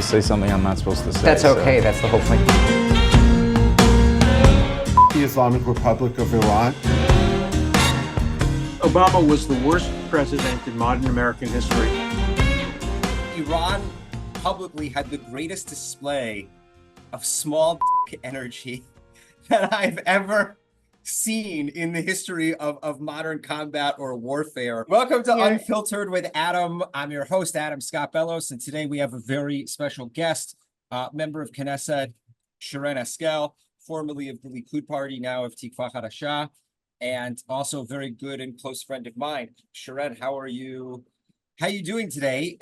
say something I'm not supposed to say. That's okay. That's the whole point. The Islamic Republic of Iran. Obama was the worst president in modern American history. Iran publicly had the greatest display of small energy that I've ever seen in the history of modern combat or warfare. Welcome to Unfiltered with Adam. I'm your host, Adam Scott Bellos, and today we have a very special guest, member of Knesset, Sharren Haskel, formerly of the Likud party, now of Tikva Hadasha, and also a very good and close friend of mine. Sharren, how are you? How are you doing today?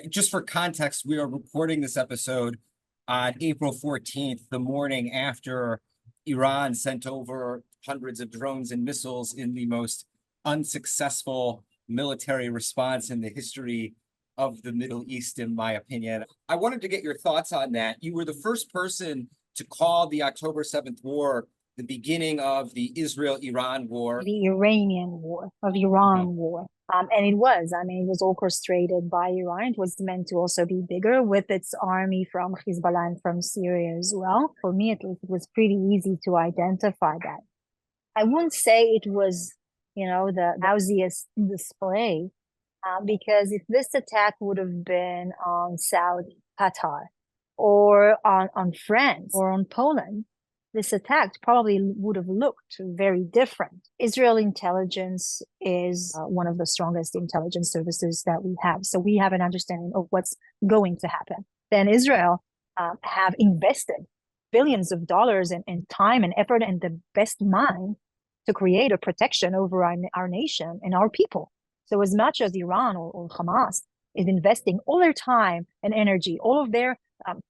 Just for context, we are recording this episode on April 14th, the morning after Iran sent over hundreds of drones and missiles in the most unsuccessful military response in the history of the Middle East, in my opinion. I wanted to get your thoughts on that. You were the first person to call the October 7th war the beginning of the Israel-Iran war. The Iranian war, of Iran war. And it was orchestrated by Iran. It was meant to also be bigger with its army from Hezbollah and from Syria as well. For me, at least, it was pretty easy to identify that. I wouldn't say it was, the lousiest display, because if this attack would have been on Saudi, Qatar, or on France, or on Poland, this attack probably would have looked very different. Israel intelligence is one of the strongest intelligence services that we have. So we have an understanding of what's going to happen. Then Israel have invested billions of dollars and time and effort and the best mind to create a protection over our nation and our people. So as much as Iran or Hamas is investing all their time and energy, all of their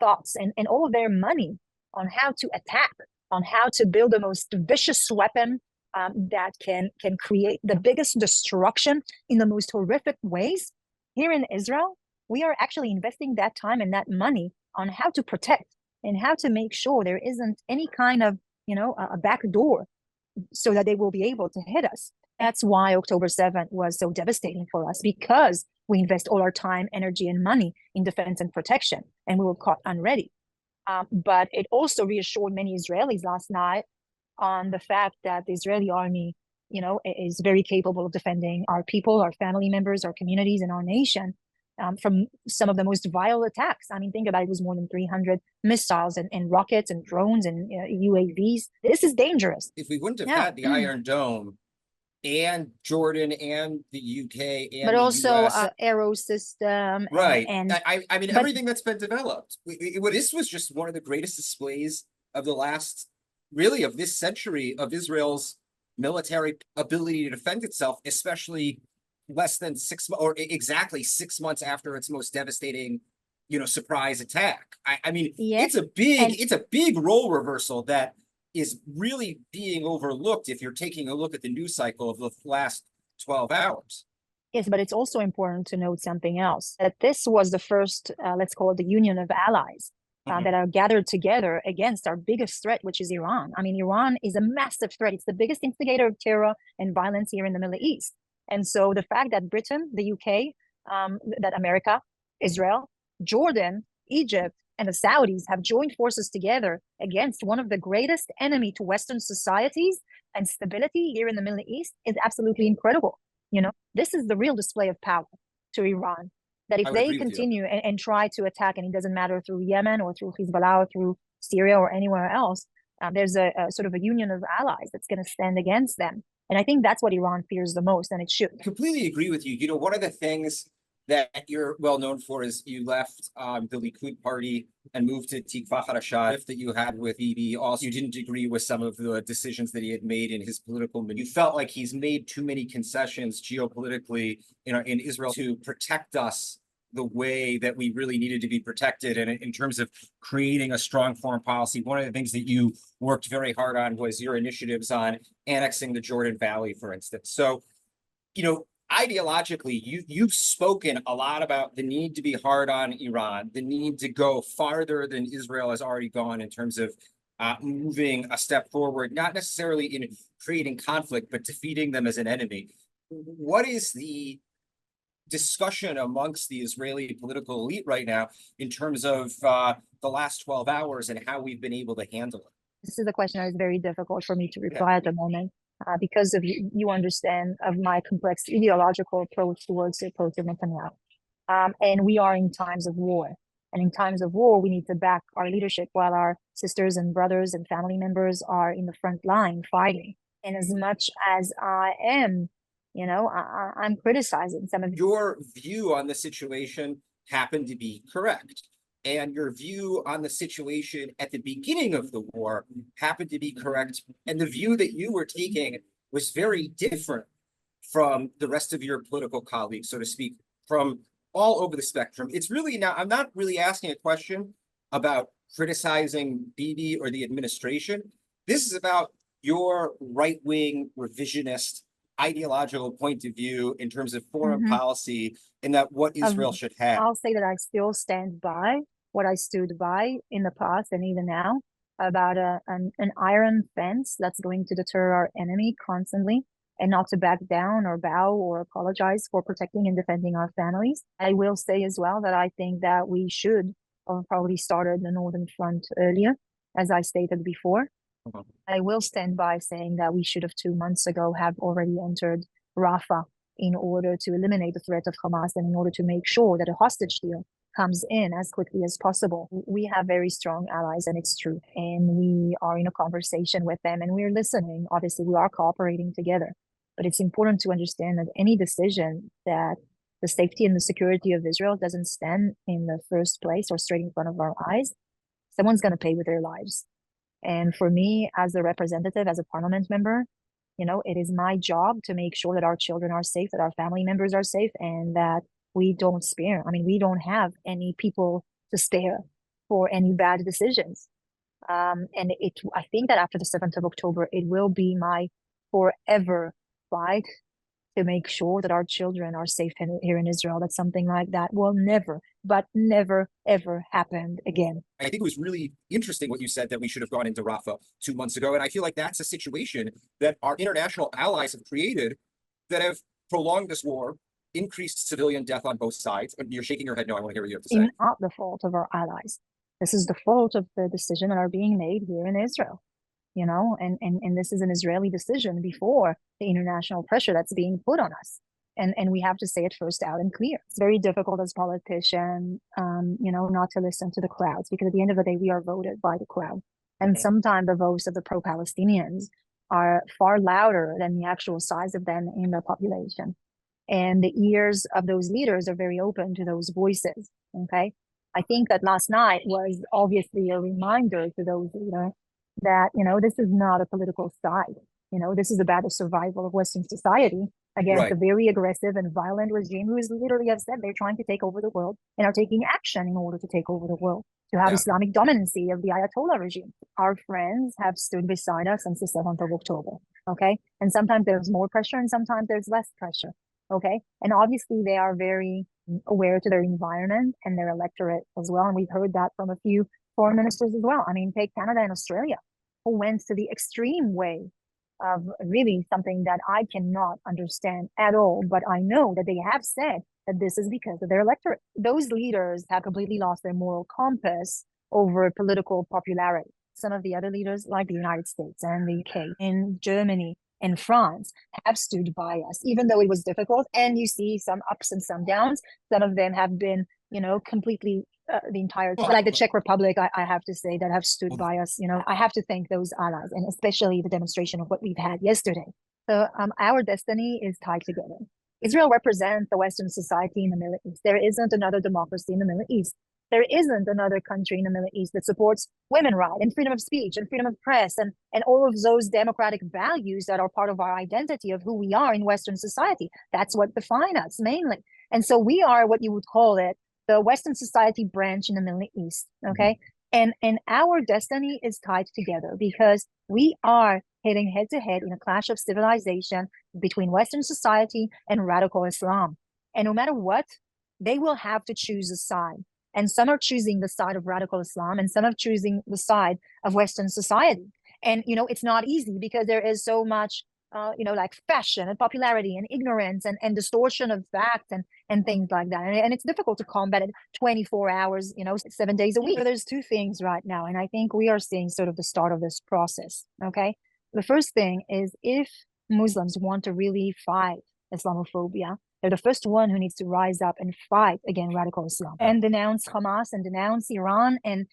thoughts and all of their money on how to attack, on how to build the most vicious weapon that can create the biggest destruction in the most horrific ways. Here in Israel, we are actually investing that time and that money on how to protect and how to make sure there isn't any kind of, a back door so that they will be able to hit us. That's why October 7th was so devastating for us, because we invest all our time, energy, and money in defense and protection, and we were caught unready. But it also reassured many Israelis last night on the fact that the Israeli army, is very capable of defending our people, our family members, our communities, and our nation from some of the most vile attacks. I mean, think about it, was more than 300 missiles and rockets and drones and UAVs. This is dangerous. If we wouldn't have had the Iron Dome and Jordan and the UK and but the also US, aero system, right? And I mean, everything that's been developed. This was just one of the greatest displays of the last, really, of this century, of Israel's military ability to defend itself, especially less than exactly 6 months after its most devastating, surprise attack. I mean, it's a big role reversal that is really being overlooked if you're taking a look at the news cycle of the last 12 hours. Yes, but it's also important to note something else, that this was the first, let's call it the union of allies that are gathered together against our biggest threat, which is Iran. I mean, Iran is a massive threat. It's the biggest instigator of terror and violence here in the Middle East. And so the fact that Britain, the UK, that America, Israel, Jordan, Egypt, and the Saudis have joined forces together against one of the greatest enemy to Western societies and stability here in the Middle East is absolutely incredible. This is the real display of power to Iran, that if they continue and try to attack, and it doesn't matter through Yemen or through Hezbollah or through Syria or anywhere else, there's a sort of a union of allies that's going to stand against them. And I think that's what Iran fears the most, and it should. I completely agree with you. One of the things that you're well known for is you left the Likud party and moved to Tikva Hadasha, that you had with Bibi. Also, you didn't agree with some of the decisions that he had made in his political. You felt like he's made too many concessions geopolitically in Israel to protect us the way that we really needed to be protected. And in terms of creating a strong foreign policy, one of the things that you worked very hard on was your initiatives on annexing the Jordan Valley, for instance. So, ideologically, you've spoken a lot about the need to be hard on Iran, the need to go farther than Israel has already gone in terms of moving a step forward, not necessarily in creating conflict, but defeating them as an enemy. What is the discussion amongst the Israeli political elite right now in terms of the last 12 hours and how we've been able to handle it? This is a question that is very difficult for me to reply at the moment because of you understand of my complex ideological approach towards the approach of Netanyahu. And we are in times of war. And in times of war, we need to back our leadership while our sisters and brothers and family members are in the front line fighting. And as much as I am, I'm criticizing some of your view on the situation happened to be correct. And your view on the situation at the beginning of the war happened to be correct. And the view that you were taking was very different from the rest of your political colleagues, so to speak, from all over the spectrum. It's really now, I'm not really asking a question about criticizing Bibi or the administration. This is about your right-wing revisionist ideological point of view in terms of foreign policy and that what Israel should have. I'll say that I still stand by what I stood by in the past and even now about an iron fence that's going to deter our enemy constantly and not to back down or bow or apologize for protecting and defending our families. I will say as well that I think that we should have probably started the Northern Front earlier, as I stated before. I will stand by saying that we should have 2 months ago have already entered Rafah in order to eliminate the threat of Hamas and in order to make sure that a hostage deal comes in as quickly as possible. We have very strong allies, and it's true. And we are in a conversation with them and we're listening. Obviously, we are cooperating together. But it's important to understand that any decision that the safety and the security of Israel doesn't stand in the first place or straight in front of our eyes, someone's going to pay with their lives. And for me, as a representative, as a parliament member, it is my job to make sure that our children are safe, that our family members are safe, and that we don't spare. I mean, we don't have any people to spare for any bad decisions. I think that after the 7th of October, it will be my forever fight to make sure that our children are safe here in Israel, that something like that will never, ever happen again. I think it was really interesting what you said, that we should have gone into Rafah 2 months ago. And I feel like that's a situation that our international allies have created that have prolonged this war, increased civilian death on both sides. You're shaking your head. No, I want to hear what you have to say. It's not the fault of our allies. This is the fault of the decisions that are being made here in Israel. And this is an Israeli decision before the international pressure that's being put on us. And we have to say it first out and clear. It's very difficult as politicians, not to listen to the crowds, because at the end of the day, we are voted by the crowd. And sometimes the votes of the pro-Palestinians are far louder than the actual size of them in the population. And the ears of those leaders are very open to those voices, okay? I think that last night was obviously a reminder to those leaders that, this is not a political side. This is about the survival of Western society against a very aggressive and violent regime who is literally have said they're trying to take over the world and are taking action in order to take over the world, to have Islamic dominancy of the Ayatollah regime. Our friends have stood beside us since the 7th of October, okay? And sometimes there's more pressure and sometimes there's less pressure, okay? And obviously they are very aware to their environment and their electorate as well. And we've heard that from a few foreign ministers as well. I mean, take Canada and Australia, who went to the extreme way of really something that I cannot understand at all, but I know that they have said that this is because of their electorate. Those leaders have completely lost their moral compass over political popularity. Some of the other leaders, like the United States and the UK and Germany and France, have stood by us, even though it was difficult. And you see some ups and some downs. Some of them have been, completely the entire time. Like the Czech Republic, I have to say, that have stood by us. I have to thank those allies, and especially the demonstration of what we've had yesterday. So our destiny is tied together. Israel represents the Western society in the Middle East. There isn't another democracy in the Middle East. There isn't another country in the Middle East that supports women's rights and freedom of speech and freedom of press and all of those democratic values that are part of our identity of who we are in Western society. That's what defines us mainly. And so we are what you would call it, the Western society branch in the Middle East, okay? And our destiny is tied together because we are heading head to head in a clash of civilization between Western society and radical Islam. And no matter what, they will have to choose a side. And some are choosing the side of radical Islam and some are choosing the side of Western society. And, it's not easy because there is so much like fashion and popularity and ignorance and distortion of facts and things like that. And it's difficult to combat it 24 hours, 7 days a week. So there's two things right now. And I think we are seeing sort of the start of this process. Okay. The first thing is, if Muslims want to really fight Islamophobia, they're the first one who needs to rise up and fight against radical Islam and denounce Hamas and denounce Iran and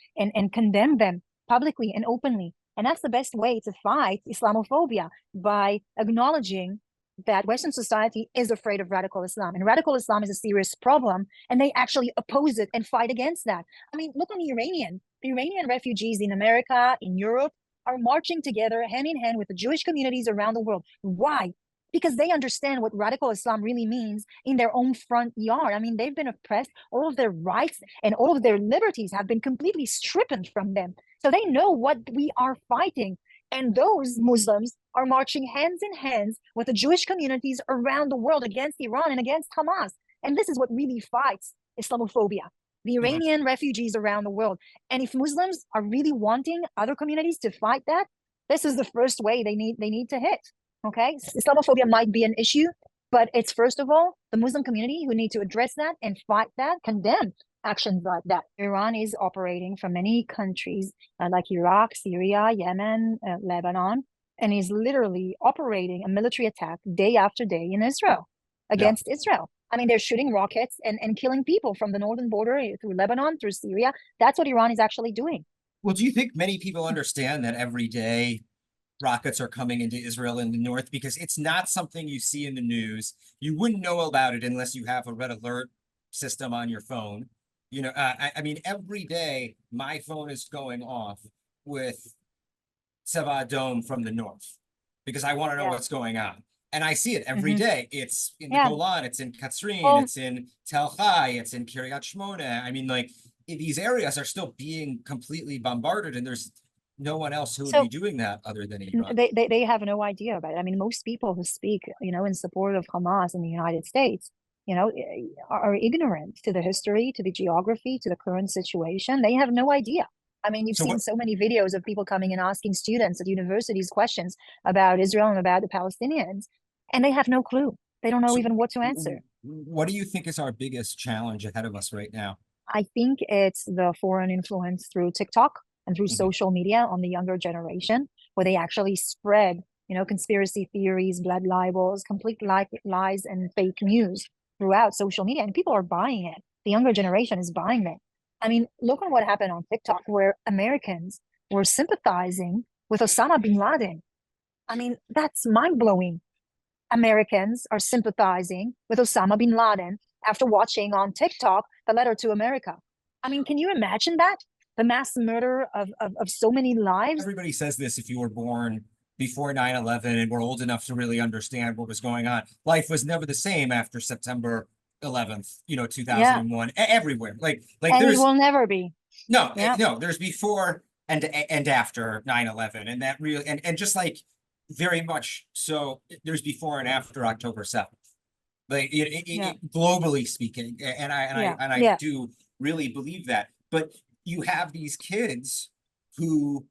condemn them publicly and openly. And that's the best way to fight Islamophobia, by acknowledging that Western society is afraid of radical Islam, and radical Islam is a serious problem, and they actually oppose it and fight against that. I mean, look on the Iranian refugees in America, in Europe, are marching together hand in hand with the Jewish communities around the world. Why? Because they understand what radical Islam really means in their own front yard. I mean, they've been oppressed. All of their rights and all of their liberties have been completely stripped from them. So they know what we are fighting. And those Muslims are marching hands in hands with the Jewish communities around the world against Iran and against Hamas. And this is what really fights Islamophobia, the Iranian refugees around the world. And if Muslims are really wanting other communities to fight that, this is the first way they need to hit. Okay, Islamophobia might be an issue, but it's first of all the Muslim community who need to address that and fight that, condemn actions like that. Iran is operating from many countries like Iraq, Syria, Yemen, Lebanon, and is literally operating a military attack day after day in Israel, against Israel. I mean, they're shooting rockets and killing people from the northern border through Lebanon, through Syria. That's what Iran is actually doing. Well, do you think many people understand that every day rockets are coming into Israel in the north? Because it's not something you see in the news. You wouldn't know about it unless you have a red alert system on your phone. I mean, every day my phone is going off with Tseva Dome from the north, because I want to know what's going on. And I see it every day. It's in the Golan, it's in Katsrin, it's in Tel Chai, it's in Kiryat Shmona. I mean, like, these areas are still being completely bombarded, and there's no one else who would be doing that other than Iran. They have no idea about it. I mean, most people who speak, in support of Hamas in the United States, are ignorant to the history, to the geography, to the current situation. They have no idea. I mean, you've seen so many videos of people coming and asking students at universities questions about Israel and about the Palestinians, and they have no clue. They don't know even what to answer. What do you think is our biggest challenge ahead of us right now? I think it's the foreign influence through TikTok and through social media on the younger generation, where they actually spread, conspiracy theories, blood libels, complete lies and fake news throughout social media, and people are buying it. The younger generation is buying it. I mean, look at what happened on TikTok, where Americans were sympathizing with Osama bin Laden. I mean, that's mind-blowing. Americans are sympathizing with Osama bin Laden after watching on TikTok the letter to America. I mean, can you imagine that? The mass murder of so many lives? Everybody says this: if you were born before 9/11 and were old enough to really understand what was going on, life was never the same after September 11th, 2001, everywhere. Like and there's, it will never be. No, there's before and after 9/11, and that really, and just like very much so, there's before and after October 7th. Like globally speaking, and I do really believe that. But you have these kids who,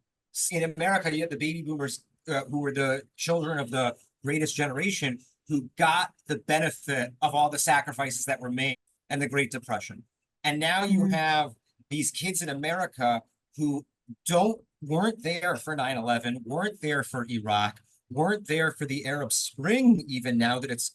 in America, you have the baby boomers who were the children of the greatest generation, who got the benefit of all the sacrifices that were made and the Great Depression. And now you have these kids in America who weren't there for 9/11, weren't there for Iraq, weren't there for the Arab Spring, even now that it's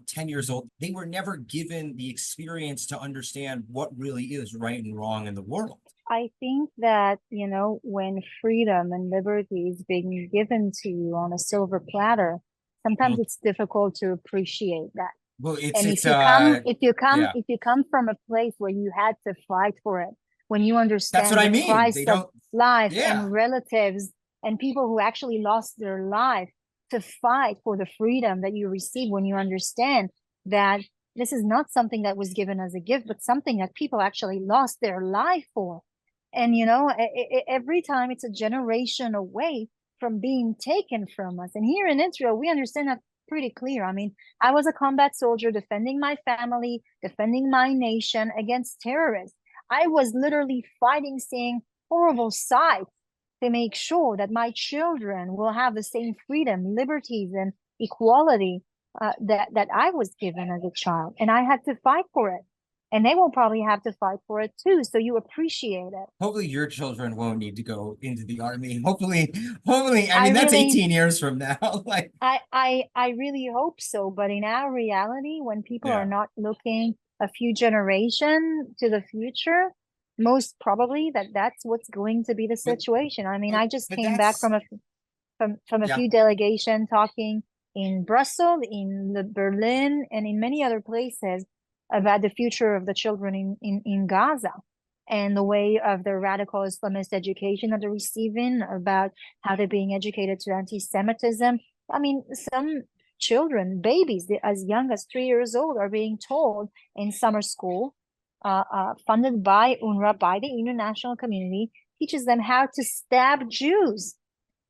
10 years old. They were never given the experience to understand what really is right and wrong in the world. I think that, when freedom and liberty is being given to you on a silver platter, sometimes it's difficult to appreciate that. Well, if you come from a place where you had to fight for it, when you understand the price of life and relatives and people who actually lost their life to fight for the freedom that you receive, when you understand that this is not something that was given as a gift, but something that people actually lost their life for. And, every time it's a generation away from being taken from us. And here in Israel, we understand that pretty clear. I mean, I was a combat soldier defending my family, defending my nation against terrorists. I was literally fighting, seeing horrible sights to make sure that my children will have the same freedom, liberties, equality that I was given as a child, and I had to fight for it. And they will probably have to fight for it too. So you appreciate it. Hopefully your children won't need to go into the army. Hopefully, I I mean, that's really, 18 years from now. Like, I really hope so. But in our reality, when people are yeah. not looking a few generation to the future, most probably that's what's going to be the But, situation. I mean, I just but came back that's, from a yeah. few delegation talking in Brussels, in Berlin, and in many other places about the future of the children in Gaza and the way of the radical Islamist education that they're receiving, about how they're being educated to anti-Semitism. I mean, some children, babies as young as 3 years old, are being told in summer school, funded by UNRWA, by the international community, teaches them how to stab Jews.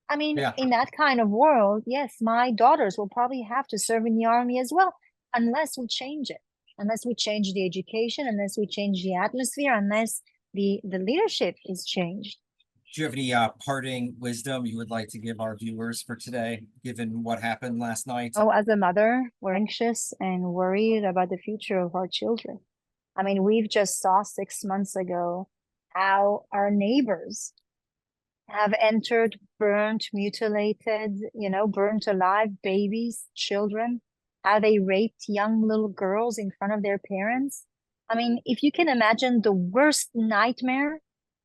I mean, Yeah. in that kind of world, yes, my daughters will probably have to serve in the army as well, unless we change it, unless we change the education, unless we change the atmosphere, unless the leadership is changed. Do you have any parting wisdom you would like to give our viewers for today, given what happened last night? Oh, as a mother, we're anxious and worried about the future of our children. I mean, we've just saw 6 months ago how our neighbors have entered, burnt, mutilated, burnt alive babies, children, how they raped young little girls in front of their parents. I mean, if you can imagine the worst nightmare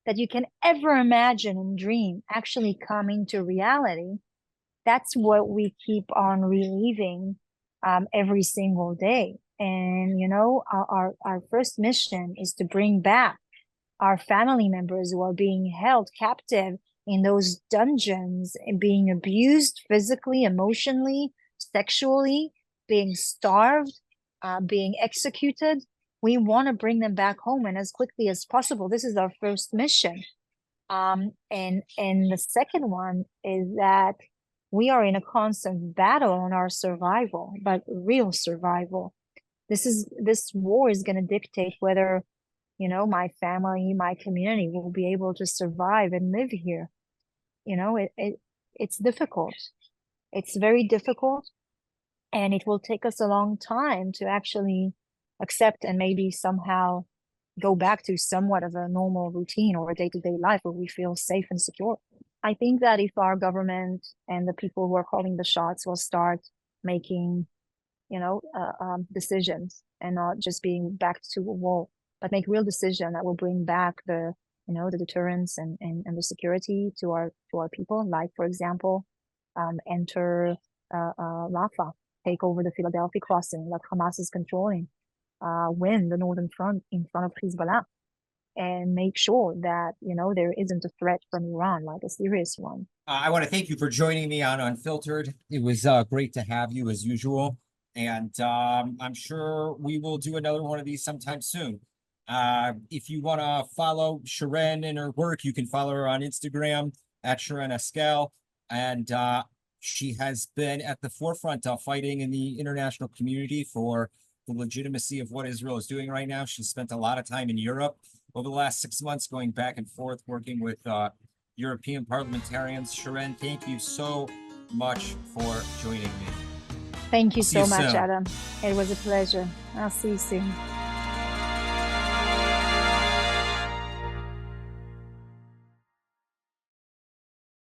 that you can ever imagine and dream actually coming to reality, that's what we keep on reliving every single day. And, our first mission is to bring back our family members who are being held captive in those dungeons and being abused physically, emotionally, sexually, being starved, being executed. We want to bring them back home and as quickly as possible. This is our first mission. And the second one is that we are in a constant battle on our survival, but real survival. This war is going to dictate whether my family, my community will be able to survive and live here. It's difficult. It's very difficult, and it will take us a long time to actually accept and maybe somehow go back to somewhat of a normal routine or a day-to-day life where we feel safe and secure. I think that if our government and the people who are calling the shots will start making, decisions and not just being backed to a wall, but make real decision that will bring back the deterrence and the security to our people. Like, for example, enter Rafah, take over the Philadelphia crossing that Hamas is controlling, win the northern front in front of Hezbollah, and make sure that there isn't a threat from Iran, like a serious one. I want to thank you for joining me on Unfiltered. It was great to have you as usual. And I'm sure we will do another one of these sometime soon. If you want to follow Sharren and her work, you can follow her on Instagram at Sharren Haskel. And she has been at the forefront of fighting in the international community for the legitimacy of what Israel is doing right now. She spent a lot of time in Europe over the last 6 months, going back and forth, working with European parliamentarians. Sharren, thank you so much for joining me. Thank you so much, soon. Adam. It was a pleasure. I'll see you soon.